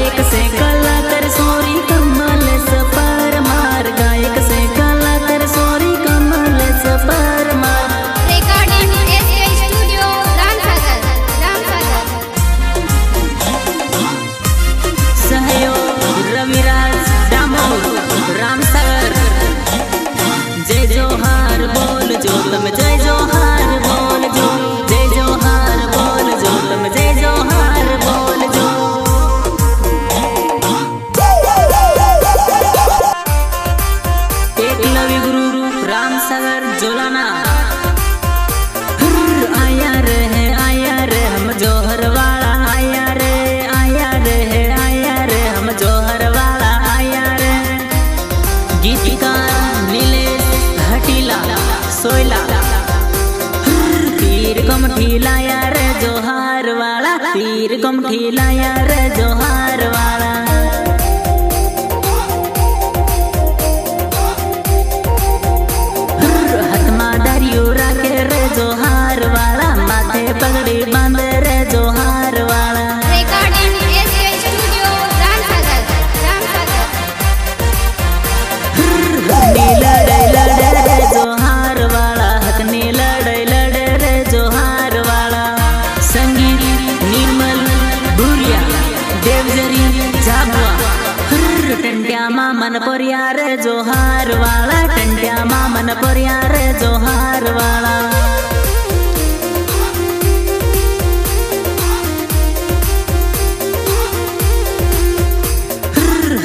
गायक से कलाकार सोरी कमल सपर मार गायक से कलाकार सोरी कमल सपर मार रिकॉर्डिंग एसके स्टूडियो रामसागर सहयोग रविराज दामोद रामसागर जय जोहार बोल जो तुम जय जोहार बोल जो जय जोहार बोल जो तुम जय जोहार बोल जो एकलव्य गुरु रामसागर जोलाना आया रे हम जोहर वाला आया रे हम जोहर वाला आया रे गीतकार नीलेश हटीला सोयला पीर कमठी लाया रे जोहार वाला पीर कमठी लाया रे जोहार वाला हथमा दारियो राखे रे जोहार वाला माथे पगड़ी बांधे रे जोहार वाला रिकॉर्डिंग एसके स्टूडियो रामसागर हकनी लड़े रे जोहार वाला हकनी लड़े रे जोहार वाला संगीत निर्मल भूरिया देवजरी झाबुआ टंट्या मामन परिया रे जोहार वाला टंट्या मामन परिया रे जोहार वाला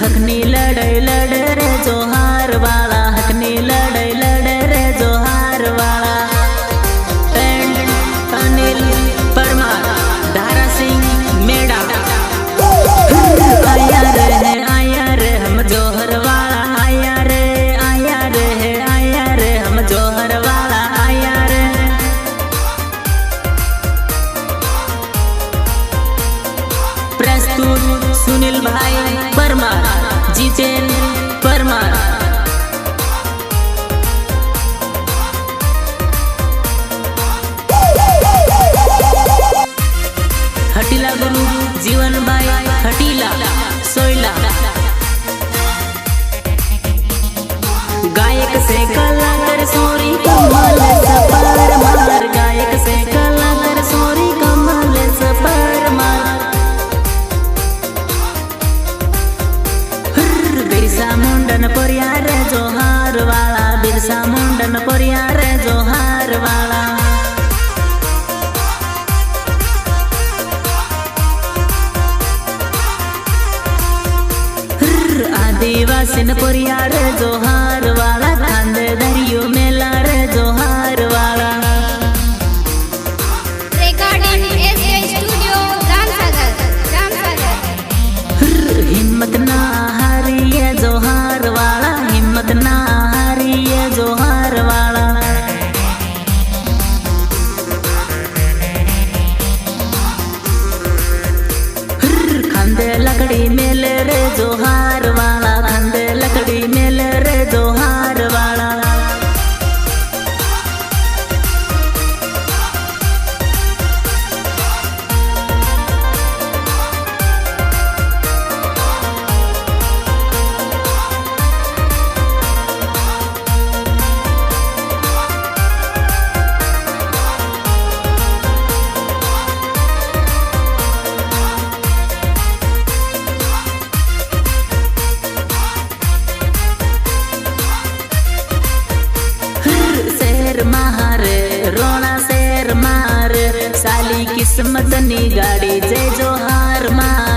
हकनी लड़े रे जोहार वाला हकनी लड़े रे जोहार वाला अनिल परमार धारा सिंह मेड़ा आया रे हम जोहर वाला आया रे हम जोहर वाला आया रे प्रस्तुत सुनील भाई परमार जितेन परमार हटीला गुरु जीवन भाई हटीला सोयला गायक से कलाकार सोरी कमल सपर मार गायक से कलाकार सोरी कमल सपर मार बिरसा मुंडन परिया रे जोहार वाला बिरसा मुंडन परिया रे जोहार वाला आदिवासी परिया रे जोहार वाला खांदे दरियो मेला रे जोहार वाला रिकॉर्डिंग एसके स्टूडियो रामसागर हिम्मत ना हारिए जोहार वाला हिम्मत ना हारिए जोहार वाला खांदे लकड़ी मेले रे जोहार वाला खांदे लकड़ी मेले रे जोहार वाला रोना शेर मार साली किस्मत नी गाड़ी जय जोहार मार